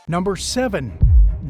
Number 7.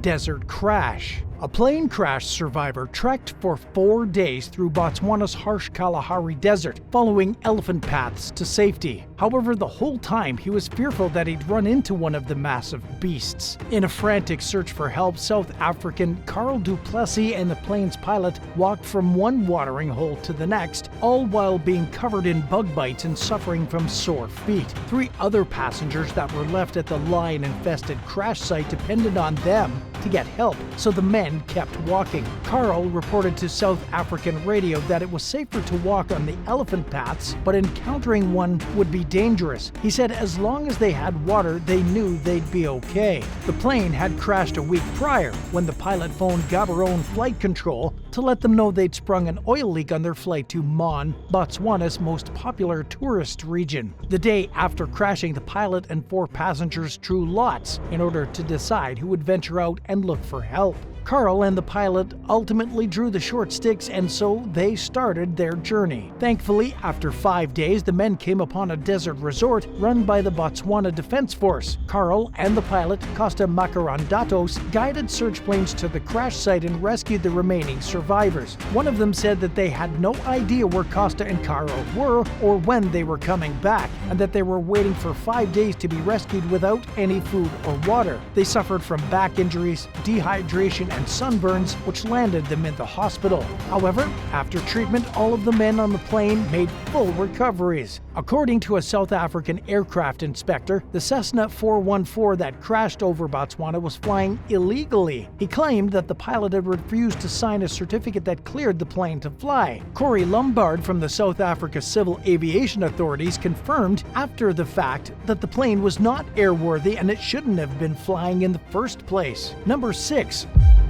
Desert crash. A plane crash survivor trekked for 4 days through Botswana's harsh Kalahari Desert, following elephant paths to safety. However, the whole time he was fearful that he'd run into one of the massive beasts. In a frantic search for help, South African Carl du Plessis and the plane's pilot walked from one watering hole to the next, all while being covered in bug bites and suffering from sore feet. 3 other passengers that were left at the lion-infested crash site depended on them to get help, so the men kept walking. Carl reported to South African radio that it was safer to walk on the elephant paths, but encountering one would be dangerous. He said as long as they had water, they knew they'd be okay. The plane had crashed a week prior when the pilot phoned Gaborone Flight Control to let them know they'd sprung an oil leak on their flight to Mon, Botswana's most popular tourist region. The day after crashing, the pilot and 4 passengers drew lots in order to decide who would venture out and look for help. Carl and the pilot ultimately drew the short sticks, and so they started their journey. Thankfully, after 5 days, the men came upon a desert resort run by the Botswana Defense Force. Carl and the pilot, Costa Makarandatos, guided search planes to the crash site and rescued the remaining survivors. One of them said that they had no idea where Costa and Carl were or when they were coming back, and that they were waiting for 5 days to be rescued without any food or water. They suffered from back injuries, dehydration, and sunburns, which landed them in the hospital. However, after treatment, all of the men on the plane made full recoveries. According to a South African aircraft inspector, the Cessna 414 that crashed over Botswana was flying illegally. He claimed that the pilot had refused to sign a certificate that cleared the plane to fly. Corey Lombard from the South Africa Civil Aviation Authorities confirmed after the fact that the plane was not airworthy and it shouldn't have been flying in the first place. Number 6.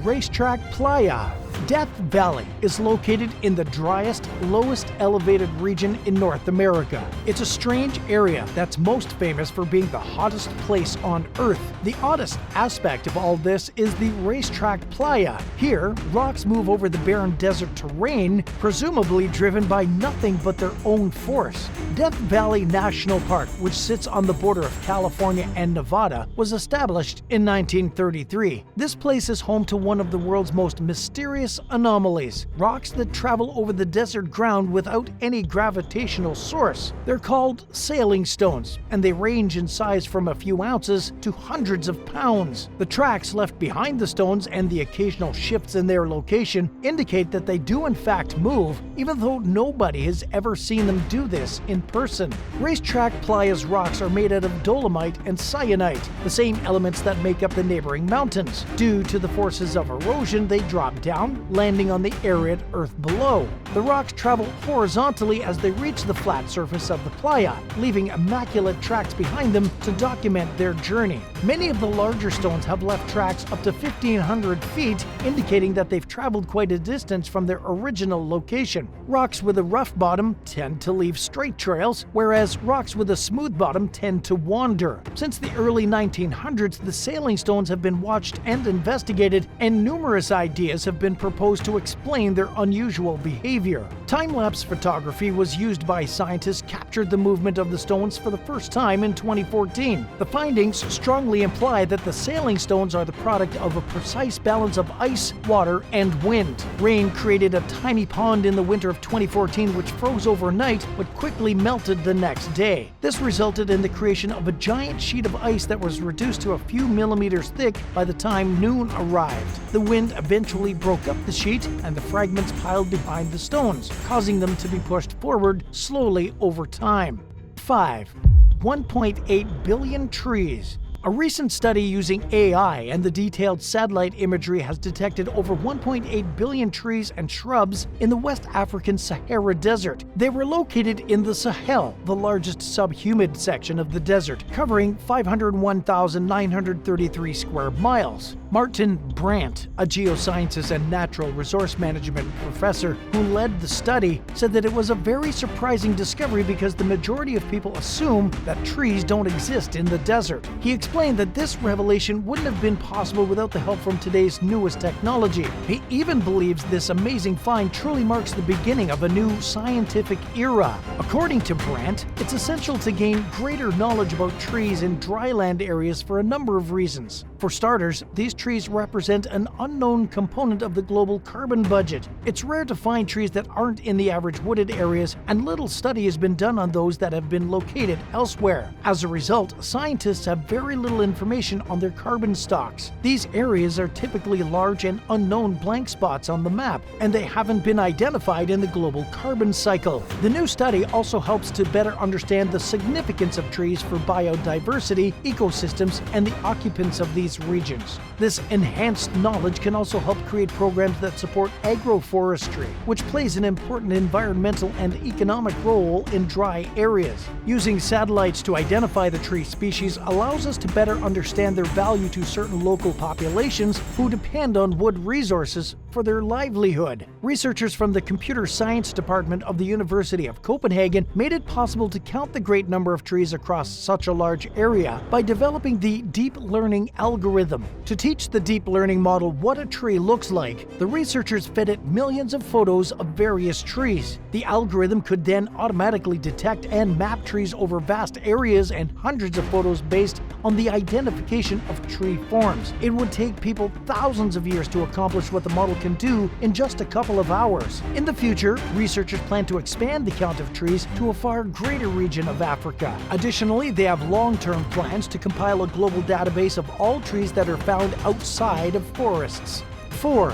Racetrack Playa. Death Valley is located in the driest, lowest elevated region in North America. It's a strange area that's most famous for being the hottest place on Earth. The oddest aspect of all this is the Racetrack Playa. Here, rocks move over the barren desert terrain, presumably driven by nothing but their own force. Death Valley National Park, which sits on the border of California and Nevada, was established in 1933. This place is home to one of the world's most mysterious anomalies, rocks that travel over the desert ground without any gravitational source. They're called sailing stones, and they range in size from a few ounces to hundreds of pounds. The tracks left behind the stones and the occasional shifts in their location indicate that they do in fact move, even though nobody has ever seen them do this in person. Racetrack Playa's rocks are made out of dolomite and syenite, the same elements that make up the neighboring mountains. Due to the forces of erosion, they drop down, landing on the arid earth below. The rocks travel horizontally as they reach the flat surface of the playa, leaving immaculate tracks behind them to document their journey. Many of the larger stones have left tracks up to 1,500 feet, indicating that they've traveled quite a distance from their original location. Rocks with a rough bottom tend to leave straight trails, whereas rocks with a smooth bottom tend to wander. Since the early 1900s, the sailing stones have been watched and investigated, and numerous ideas have been proposed to explain their unusual behavior. Time-lapse photography was used by scientists captured the movement of the stones for the first time in 2014. The findings strongly imply that the sailing stones are the product of a precise balance of ice, water, and wind. Rain created a tiny pond in the winter of 2014 which froze overnight but quickly melted the next day. This resulted in the creation of a giant sheet of ice that was reduced to a few millimeters thick by the time noon arrived. The wind eventually broke up the sheet and the fragments piled behind the stones, causing them to be pushed forward slowly over time. 5. 1.8 billion trees. A recent study using AI and the detailed satellite imagery has detected over 1.8 billion trees and shrubs in the West African Sahara Desert. They were located in the Sahel, the largest subhumid section of the desert, covering 501,933 square miles. Martin Brandt, a geosciences and natural resource management professor who led the study, said that it was a very surprising discovery because the majority of people assume that trees don't exist in the desert. He explained that this revelation wouldn't have been possible without the help from today's newest technology. He even believes this amazing find truly marks the beginning of a new scientific era. According to Brandt, it's essential to gain greater knowledge about trees in dryland areas for a number of reasons. For starters, these trees represent an unknown component of the global carbon budget. It's rare to find trees that aren't in the average wooded areas, and little study has been done on those that have been located elsewhere. As a result, scientists have very little information on their carbon stocks. These areas are typically large and unknown blank spots on the map, and they haven't been identified in the global carbon cycle. The new study also helps to better understand the significance of trees for biodiversity, ecosystems, and the occupants of these regions. This enhanced knowledge can also help create programs that support agroforestry, which plays an important environmental and economic role in dry areas. Using satellites to identify the tree species allows us to better understand their value to certain local populations who depend on wood resources for their livelihood. Researchers from the Computer Science Department of the University of Copenhagen made it possible to count the great number of trees across such a large area by developing the deep learning algorithm. To teach the deep learning model what a tree looks like, the researchers fed it millions of photos of various trees. The algorithm could then automatically detect and map trees over vast areas and hundreds of photos based on the identification of tree forms. It would take people thousands of years to accomplish what the model can do in just a couple of hours. In the future, researchers plan to expand the count of trees to a far greater region of Africa. Additionally, they have long-term plans to compile a global database of all trees that are found outside of forests. 4.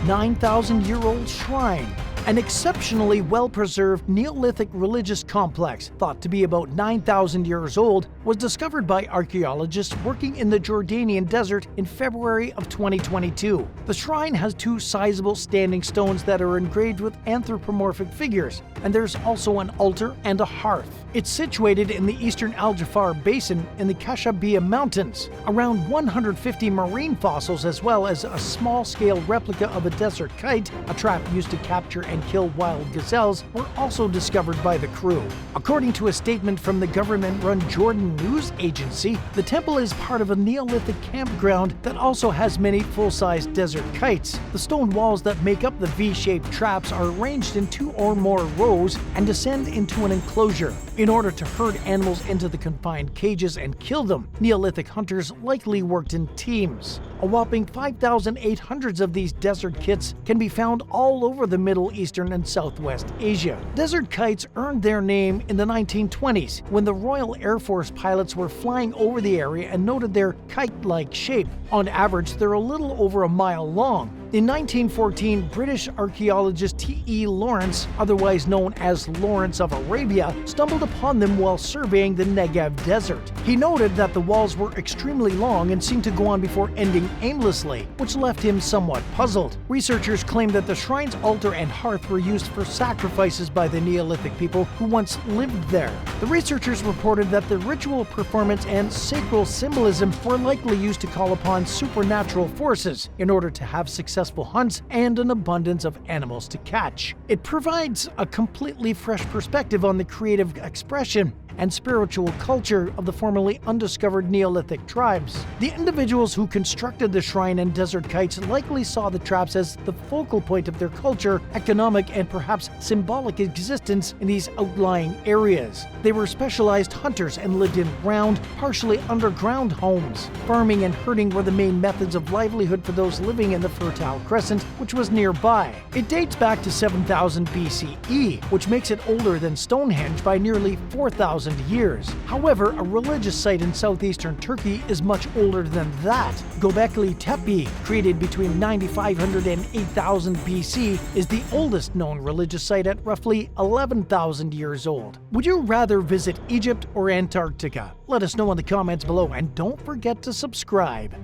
9,000-year-old shrine. An exceptionally well-preserved Neolithic religious complex, thought to be about 9,000 years old, was discovered by archaeologists working in the Jordanian desert in February of 2022. The shrine has two sizable standing stones that are engraved with anthropomorphic figures, and there's also an altar and a hearth. It's situated in the eastern Al Jafar Basin in the Kashabia Mountains. Around 150 marine fossils, as well as a small-scale replica of a desert kite, a trap used to capture and kill wild gazelles, were also discovered by the crew. According to a statement from the government-run Jordan News Agency, the temple is part of a Neolithic campground that also has many full-size desert kites. The stone walls that make up the V-shaped traps are arranged in 2 or more rows and descend into an enclosure. In order to herd animals into the confined cages and kill them, Neolithic hunters likely worked in teams. A whopping 5,800 of these desert kits can be found all over the Middle Eastern and Southwest Asia. Desert kites earned their name in the 1920s when the Royal Air Force pilots were flying over the area and noted their kite-like shape. On average, they're a little over a mile long. In 1914, British archaeologist T.E. Lawrence, otherwise known as Lawrence of Arabia, stumbled upon them while surveying the Negev desert. He noted that the walls were extremely long and seemed to go on before ending aimlessly, which left him somewhat puzzled. Researchers claim that the shrine's altar and hearth were used for sacrifices by the Neolithic people who once lived there. The researchers reported that the ritual performance and sacral symbolism were likely used to call upon supernatural forces in order to have successful hunts and an abundance of animals to catch. It provides a completely fresh perspective on the creative expression and spiritual culture of the formerly undiscovered Neolithic tribes. The individuals who constructed the shrine and desert kites likely saw the traps as the focal point of their culture, economic, and perhaps symbolic existence in these outlying areas. They were specialized hunters and lived in round, partially underground homes. Farming and herding were the main methods of livelihood for those living in the Fertile Crescent, which was nearby. It dates back to 7000 BCE, which makes it older than Stonehenge by nearly 4,000 years. However, a religious site in southeastern Turkey is much older than that. Göbekli Tepe, created between 9500 and 8000 BC, is the oldest known religious site at roughly 11,000 years old. Would you rather visit Egypt or Antarctica? Let us know in the comments below, and don't forget to subscribe.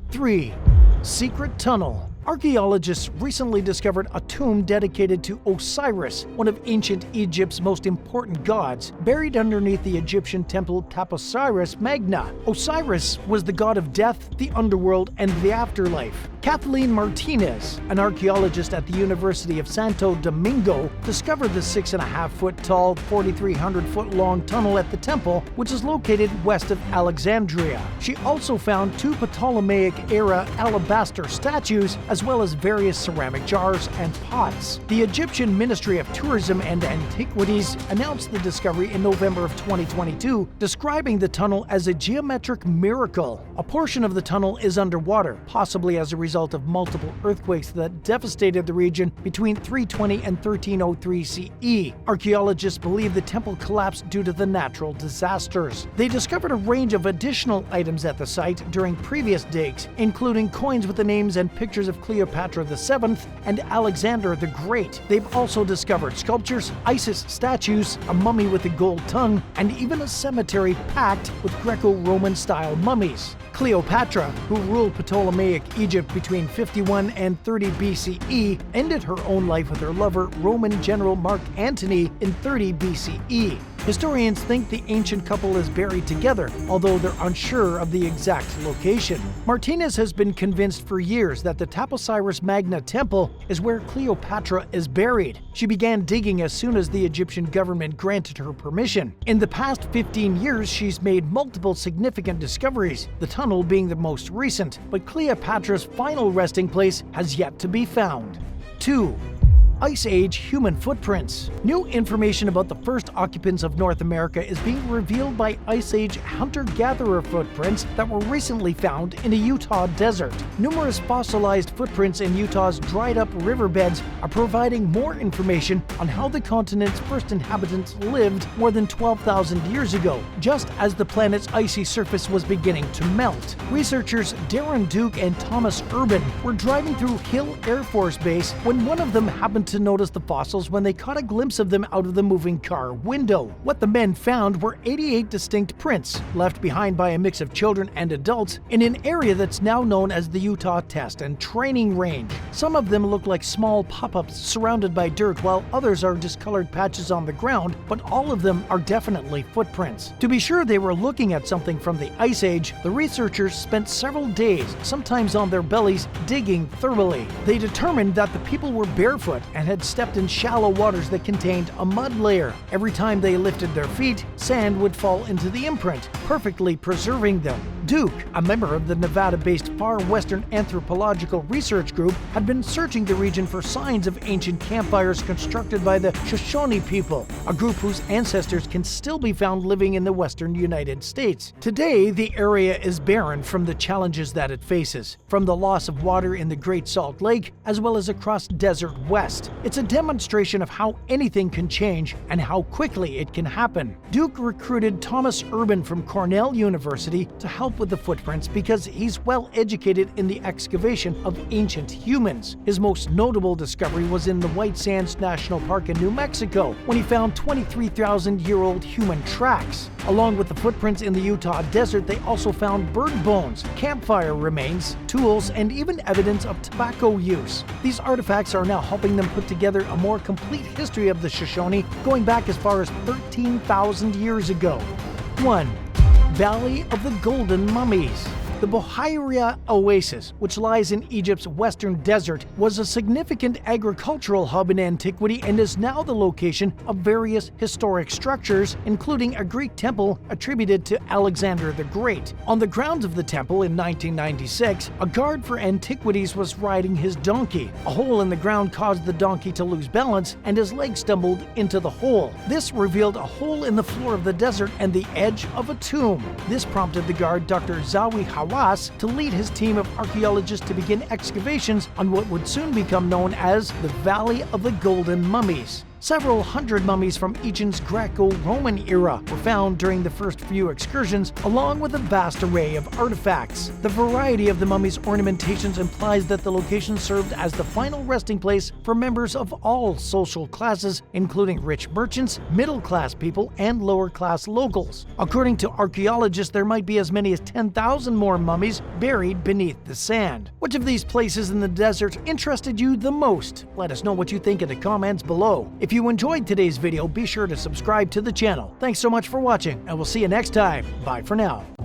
3. Secret Tunnel. Archaeologists recently discovered a tomb dedicated to Osiris, one of ancient Egypt's most important gods, buried underneath the Egyptian temple Taposiris Magna. Osiris was the god of death, the underworld, and the afterlife. Kathleen Martinez, an archaeologist at the University of Santo Domingo, discovered the 6.5-foot tall, 4,300-foot-long tunnel at the temple, which is located west of Alexandria. She also found 2 Ptolemaic-era alabaster statues, as as well as various ceramic jars and pots. The Egyptian Ministry of Tourism and Antiquities announced the discovery in November of 2022, describing the tunnel as a geometric miracle. A portion of the tunnel is underwater, possibly as a result of multiple earthquakes that devastated the region between 320 and 1303 CE. Archaeologists believe the temple collapsed due to the natural disasters. They discovered a range of additional items at the site during previous digs, including coins with the names and pictures of Cleopatra VII and Alexander the Great. They've also discovered sculptures, Isis statues, a mummy with a gold tongue, and even a cemetery packed with Greco-Roman style mummies. Cleopatra, who ruled Ptolemaic Egypt between 51 and 30 BCE, ended her own life with her lover, Roman general Mark Antony, in 30 BCE. Historians think the ancient couple is buried together, although they're unsure of the exact location. Martinez has been convinced for years that the Taposiris Magna Temple is where Cleopatra is buried. She began digging as soon as the Egyptian government granted her permission. In the past 15 years, she's made multiple significant discoveries, the tunnel being the most recent, but Cleopatra's final resting place has yet to be found. 2. Ice Age human footprints. New information about the first occupants of North America is being revealed by Ice Age hunter-gatherer footprints that were recently found in a Utah desert. Numerous fossilized footprints in Utah's dried-up riverbeds are providing more information on how the continent's first inhabitants lived more than 12,000 years ago, just as the planet's icy surface was beginning to melt. Researchers Darren Duke and Thomas Urban were driving through Hill Air Force Base when one of them happened to notice the fossils when they caught a glimpse of them out of the moving car window. What the men found were 88 distinct prints, left behind by a mix of children and adults, in an area that's now known as the Utah Test and Training Range. Some of them look like small pop-ups surrounded by dirt, while others are discolored patches on the ground, but all of them are definitely footprints. To be sure they were looking at something from the Ice Age, the researchers spent several days, sometimes on their bellies, digging thoroughly. They determined that the people were barefoot and had stepped in shallow waters that contained a mud layer. Every time they lifted their feet, sand would fall into the imprint, perfectly preserving them. Duke, a member of the Nevada-based Far Western Anthropological Research Group, had been searching the region for signs of ancient campfires constructed by the Shoshone people, a group whose ancestors can still be found living in the western United States. Today, the area is barren from the challenges that it faces, from the loss of water in the Great Salt Lake, as well as across Desert West. It's a demonstration of how anything can change and how quickly it can happen. Duke recruited Thomas Urban from Cornell University to help with the footprints because he's well educated in the excavation of ancient humans. His most notable discovery was in the White Sands National Park in New Mexico, when he found 23,000-year-old human tracks. Along with the footprints in the Utah desert, they also found bird bones, campfire remains, tools, and even evidence of tobacco use. These artifacts are now helping them put together a more complete history of the Shoshone, going back as far as 13,000 years ago. 1. Valley of the Golden Mummies. The Buhaira Oasis, which lies in Egypt's western desert, was a significant agricultural hub in antiquity and is now the location of various historic structures, including a Greek temple attributed to Alexander the Great. On the grounds of the temple in 1996, a guard for antiquities was riding his donkey. A hole in the ground caused the donkey to lose balance, and his leg stumbled into the hole. This revealed a hole in the floor of the desert and the edge of a tomb. This prompted the guard, Dr. Zawi to lead his team of archaeologists to begin excavations on what would soon become known as the Valley of the Golden Mummies. Several hundred mummies from Egypt's Greco-Roman era were found during the first few excursions, along with a vast array of artifacts. The variety of the mummies' ornamentations implies that the location served as the final resting place for members of all social classes, including rich merchants, middle-class people, and lower-class locals. According to archaeologists, there might be as many as 10,000 more mummies buried beneath the sand. Which of these places in the desert interested you the most? Let us know what you think in the comments below. If you enjoyed today's video, be sure to subscribe to the channel. Thanks so much for watching, and we'll see you next time. Bye for now.